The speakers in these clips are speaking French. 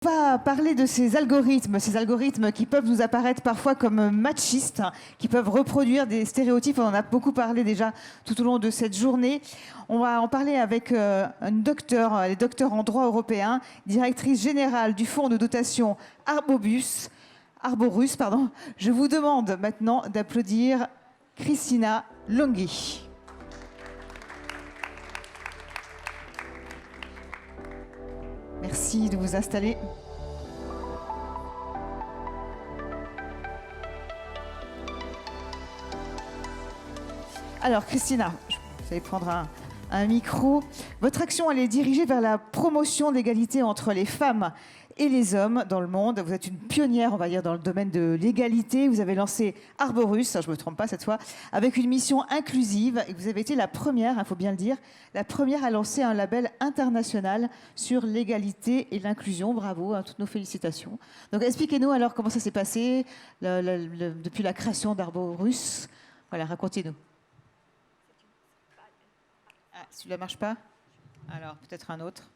va parler de ces algorithmes qui peuvent nous apparaître parfois comme machistes, qui peuvent reproduire des stéréotypes. On en a beaucoup parlé déjà tout au long de cette journée. On va en parler avec une docteure, elle est docteure en droit européen, directrice générale du fonds de dotation Arborus. Je vous demande maintenant d'applaudir Christina Longhi. Merci de vous installer. Alors, Christina, vous allez prendre un micro. Votre action, elle est dirigée vers la promotion de l'égalité entre les femmes et les hommes dans le monde. Vous êtes une pionnière, on va dire, dans le domaine de l'égalité. Vous avez lancé Arborus, je ne me trompe pas cette fois, avec une mission inclusive. Et vous avez été la première, il faut bien le dire, la première à lancer un label international sur l'égalité et l'inclusion. Bravo, toutes nos félicitations. Donc expliquez-nous alors comment ça s'est passé depuis la création d'Arborus. Voilà, racontez-nous. Ah, celui-là ne marche pas? Alors, peut-être un autre.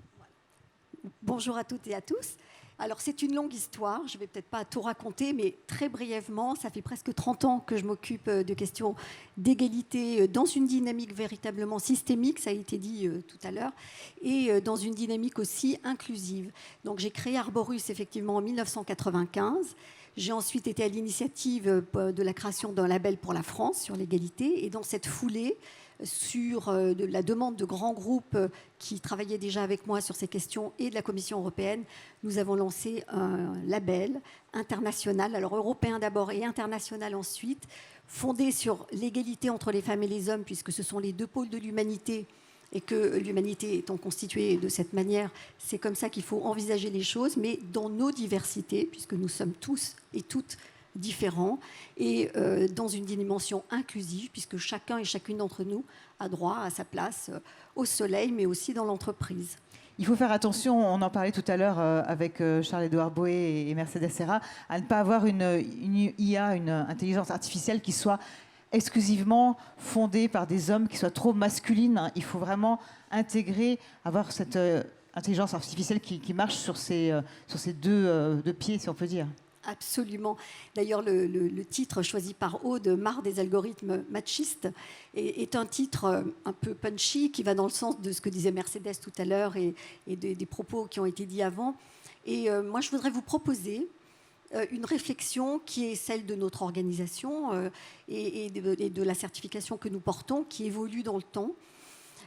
Bonjour à toutes et à tous. Alors, c'est une longue histoire. Je ne vais peut-être pas tout raconter, mais très brièvement, ça fait presque 30 ans que je m'occupe de questions d'égalité dans une dynamique véritablement systémique, ça a été dit tout à l'heure, et dans une dynamique aussi inclusive. Donc, j'ai créé Arborus, effectivement, en 1995. J'ai ensuite été à l'initiative de la création d'un label pour la France sur l'égalité. Et dans cette foulée, sur la demande de grands groupes qui travaillaient déjà avec moi sur ces questions et de la Commission européenne, nous avons lancé un label international, alors européen d'abord et international ensuite, fondé sur l'égalité entre les femmes et les hommes, puisque ce sont les deux pôles de l'humanité et que l'humanité étant constituée de cette manière, c'est comme ça qu'il faut envisager les choses, mais dans nos diversités, puisque nous sommes tous et toutes différents, et dans une dimension inclusive, puisque chacun et chacune d'entre nous a droit à sa place au soleil, mais aussi dans l'entreprise. Il faut faire attention, on en parlait tout à l'heure avec Charles-Édouard Boé et Mercedes Serra, à ne pas avoir une IA, une intelligence artificielle qui soit exclusivement fondée par des hommes, qui soit trop masculine. Il faut vraiment intégrer, avoir cette intelligence artificielle qui marche sur ces deux pieds, si on peut dire. Absolument. D'ailleurs, le titre choisi par Aude, Marre des algorithmes machistes, est un titre un peu punchy qui va dans le sens de ce que disait Mercedes tout à l'heure et des propos qui ont été dits avant. Et moi, je voudrais vous proposer une réflexion qui est celle de notre organisation et de la certification que nous portons, qui évolue dans le temps.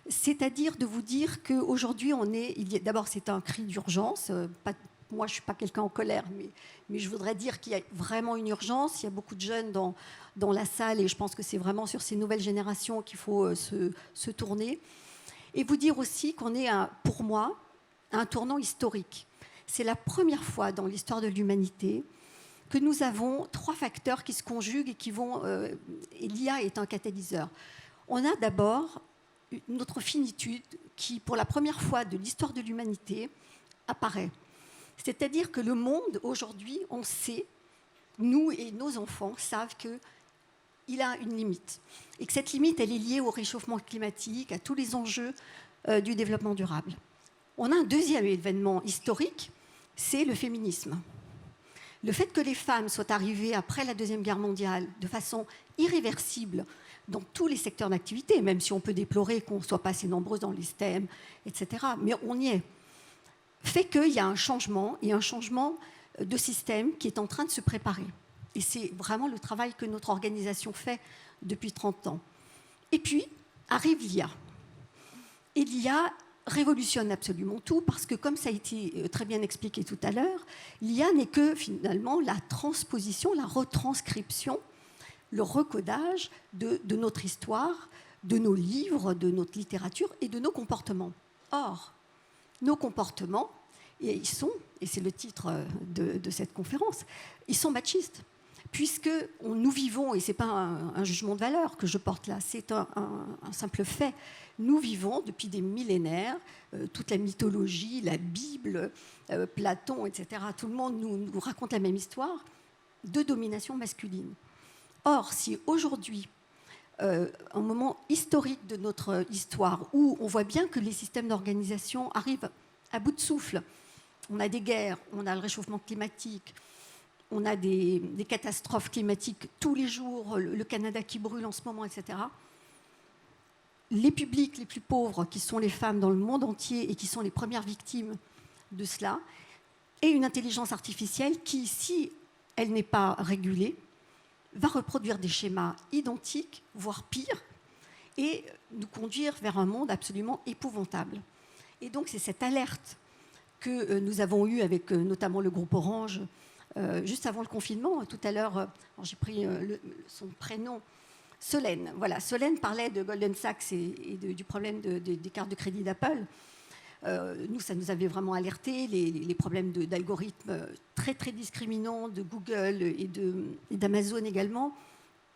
C'est-à-dire de vous dire qu'aujourd'hui, d'abord, c'est un cri d'urgence. Moi, je ne suis pas quelqu'un en colère, mais je voudrais dire qu'il y a vraiment une urgence. Il y a beaucoup de jeunes dans la salle et je pense que c'est vraiment sur ces nouvelles générations qu'il faut se tourner. Et vous dire aussi qu'on est, pour moi, à un tournant historique. C'est la première fois dans l'histoire de l'humanité que nous avons 3 facteurs qui se conjuguent et et l'IA est un catalyseur. On a d'abord notre finitude qui, pour la première fois de l'histoire de l'humanité, apparaît. C'est-à-dire que le monde, aujourd'hui, on sait, nous et nos enfants savent qu'il a une limite. Et que cette limite, elle est liée au réchauffement climatique, à tous les enjeux du développement durable. On a un deuxième événement historique, c'est le féminisme. Le fait que les femmes soient arrivées après la Deuxième Guerre mondiale de façon irréversible dans tous les secteurs d'activité, même si on peut déplorer qu'on ne soit pas assez nombreuses dans les STEM, etc. Mais on y est. Fait qu'il y a un changement, et un changement de système qui est en train de se préparer. Et c'est vraiment le travail que notre organisation fait depuis 30 ans. Et puis, arrive l'IA. Et l'IA révolutionne absolument tout, parce que, comme ça a été très bien expliqué tout à l'heure, l'IA n'est que, finalement, la transposition, la retranscription, le recodage de notre histoire, de nos livres, de notre littérature et de nos comportements. Or, nos comportements, et c'est le titre de cette conférence, ils sont machistes, puisque nous vivons, et ce n'est pas un jugement de valeur que je porte là, c'est un simple fait, nous vivons depuis des millénaires, toute la mythologie, la Bible, Platon, etc., tout le monde nous raconte la même histoire, de domination masculine. Or, si aujourd'hui, un moment historique de notre histoire où on voit bien que les systèmes d'organisation arrivent à bout de souffle, on a des guerres, on a le réchauffement climatique, on a des catastrophes climatiques tous les jours, le Canada qui brûle en ce moment, etc. Les publics les plus pauvres, qui sont les femmes dans le monde entier et qui sont les premières victimes de cela, et une intelligence artificielle qui, si elle n'est pas régulée, va reproduire des schémas identiques, voire pires, et nous conduire vers un monde absolument épouvantable. Et donc c'est cette alerte que nous avons eue avec notamment le groupe Orange, juste avant le confinement. Tout à l'heure, j'ai pris son prénom, Solène. Voilà, Solène parlait de Goldman Sachs et du problème des cartes de crédit d'Apple. Nous, ça nous avait vraiment alerté, les problèmes d'algorithmes très, très discriminants de Google et d'Amazon également.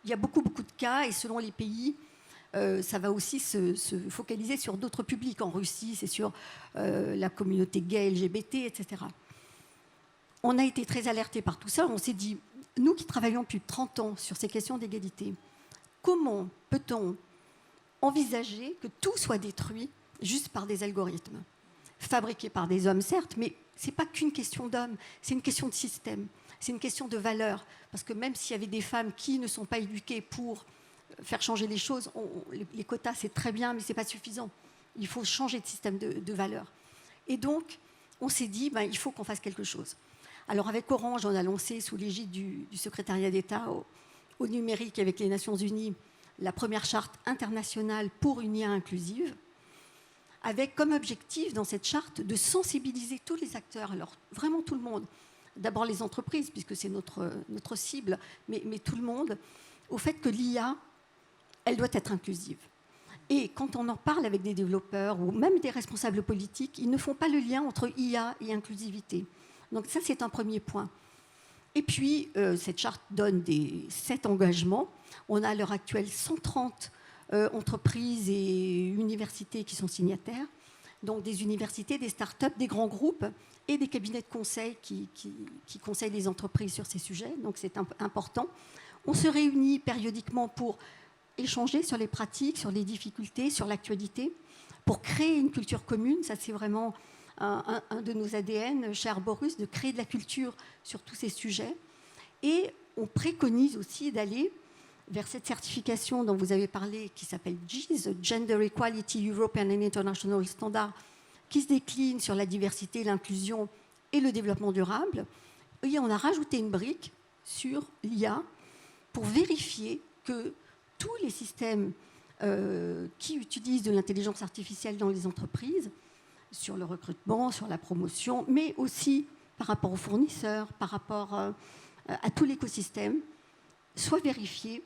Il y a beaucoup, beaucoup de cas, et selon les pays, ça va aussi se focaliser sur d'autres publics. En Russie, c'est sur la communauté gay, LGBT, etc. On a été très alertés par tout ça. On s'est dit, nous qui travaillons depuis 30 ans sur ces questions d'égalité, comment peut-on envisager que tout soit détruit juste par des algorithmes fabriqués par des hommes, certes, mais ce n'est pas qu'une question d'hommes, c'est une question de système, c'est une question de valeur. Parce que même s'il y avait des femmes qui ne sont pas éduquées pour faire changer les choses, les quotas, c'est très bien, mais ce n'est pas suffisant. Il faut changer de système de valeurs. Et donc, on s'est dit, il faut qu'on fasse quelque chose. Alors, avec Orange, on a lancé, sous l'égide du secrétariat d'État au numérique avec les Nations Unies, la première charte internationale pour une IA inclusive, avec comme objectif dans cette charte de sensibiliser tous les acteurs, alors vraiment tout le monde, d'abord les entreprises, puisque c'est notre cible, mais tout le monde, au fait que l'IA, elle doit être inclusive. Et quand on en parle avec des développeurs ou même des responsables politiques, ils ne font pas le lien entre IA et inclusivité. Donc ça, c'est un premier point. Et puis, cette charte donne 7 engagements. On a à l'heure actuelle 130 entreprises et universités qui sont signataires. Donc des universités, des start-up, des grands groupes et des cabinets de conseil qui conseillent les entreprises sur ces sujets. Donc c'est important. On se réunit périodiquement pour échanger sur les pratiques, sur les difficultés, sur l'actualité, pour créer une culture commune. Ça, c'est vraiment un de nos ADN, cher Boris, de créer de la culture sur tous ces sujets. Et on préconise aussi d'aller vers cette certification dont vous avez parlé, qui s'appelle GEES, Gender Equality European and International Standard, qui se décline sur la diversité, l'inclusion et le développement durable. Et on a rajouté une brique sur l'IA pour vérifier que tous les systèmes qui utilisent de l'intelligence artificielle dans les entreprises, sur le recrutement, sur la promotion, mais aussi par rapport aux fournisseurs, par rapport à tout l'écosystème, soient vérifiés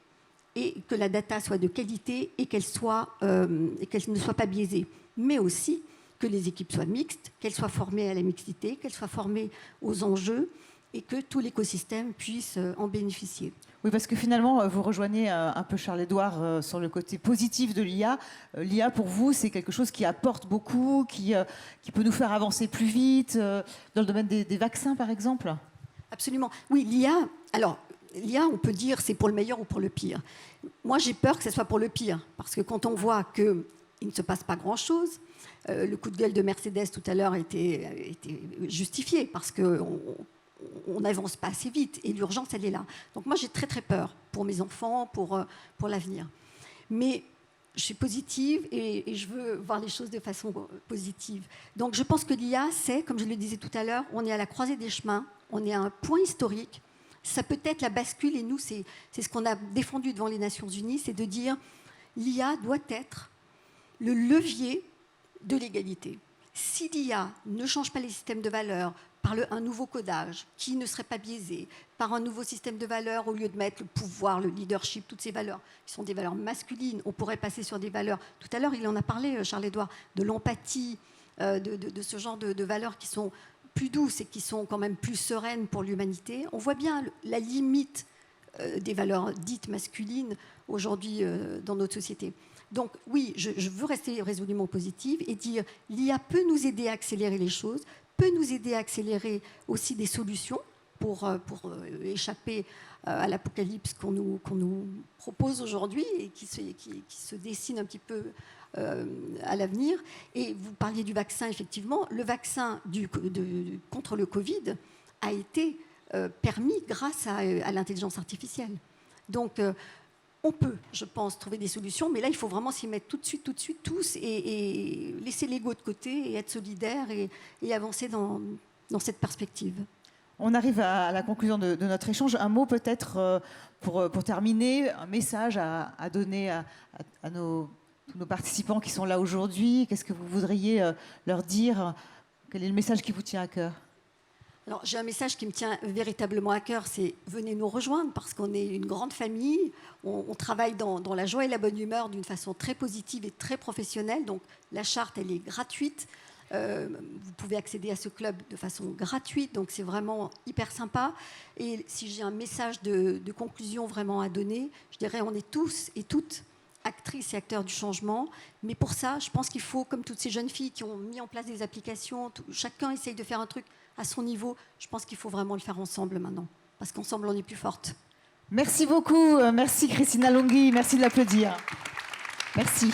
et que la data soit de qualité et qu'elle ne soit pas biaisée, mais aussi que les équipes soient mixtes, qu'elles soient formées à la mixité, qu'elles soient formées aux enjeux et que tout l'écosystème puisse en bénéficier. Oui, parce que finalement, vous rejoignez un peu Charles-Édouard sur le côté positif de l'IA. L'IA, pour vous, c'est quelque chose qui apporte beaucoup, qui peut nous faire avancer plus vite, dans le domaine des vaccins, par exemple. Absolument. Oui, l'IA, alors, l'IA, on peut dire c'est pour le meilleur ou pour le pire. Moi, j'ai peur que ce soit pour le pire, parce que quand on voit qu'il ne se passe pas grand-chose, le coup de gueule de Mercedes tout à l'heure était justifié, parce qu'on n'avance pas assez vite, et l'urgence, elle est là. Donc moi, j'ai très, très peur pour mes enfants, pour l'avenir. Mais je suis positive et je veux voir les choses de façon positive. Donc je pense que l'IA, c'est, comme je le disais tout à l'heure, on est à la croisée des chemins, on est à un point historique. Ça peut être la bascule, et nous, c'est ce qu'on a défendu devant les Nations Unies, c'est de dire l'IA doit être le levier de l'égalité. Si l'IA ne change pas les systèmes de valeurs par un nouveau codage qui ne serait pas biaisé, par un nouveau système de valeurs, au lieu de mettre le pouvoir, le leadership, toutes ces valeurs qui sont des valeurs masculines, on pourrait passer sur des valeurs, tout à l'heure il en a parlé, Charles-Édouard, de l'empathie, de ce genre de valeurs qui sont plus douces et qui sont quand même plus sereines pour l'humanité. On voit bien la limite des valeurs dites masculines aujourd'hui dans notre société. Donc oui, je veux rester résolument positive et dire l'IA peut nous aider à accélérer les choses, peut nous aider à accélérer aussi des solutions pour échapper à l'apocalypse qu'on nous propose aujourd'hui et qui se dessine un petit peu à l'avenir. Et vous parliez du vaccin, effectivement. Le vaccin contre le Covid a été permis grâce à l'intelligence artificielle. Donc, on peut, je pense, trouver des solutions, mais là, il faut vraiment s'y mettre tout de suite, tous, et laisser l'ego de côté, et être solidaire, et avancer dans cette perspective. On arrive à la conclusion de notre échange. Un mot peut-être pour terminer, un message à donner à tous nos participants qui sont là aujourd'hui. Qu'est-ce que vous voudriez leur dire? Quel est le message qui vous tient à cœur? Alors, j'ai un message qui me tient véritablement à cœur, c'est venez nous rejoindre parce qu'on est une grande famille, on travaille dans la joie et la bonne humeur d'une façon très positive et très professionnelle. Donc, la charte, elle est gratuite. Vous pouvez accéder à ce club de façon gratuite, donc c'est vraiment hyper sympa. Et si j'ai un message de conclusion vraiment à donner, je dirais on est tous et toutes actrices et acteurs du changement, mais pour ça, je pense qu'il faut, comme toutes ces jeunes filles qui ont mis en place des applications, chacun essaye de faire un truc à son niveau, je pense qu'il faut vraiment le faire ensemble maintenant, parce qu'ensemble, on est plus fortes. Merci beaucoup, merci Christina Longhi, merci de l'applaudir. Merci.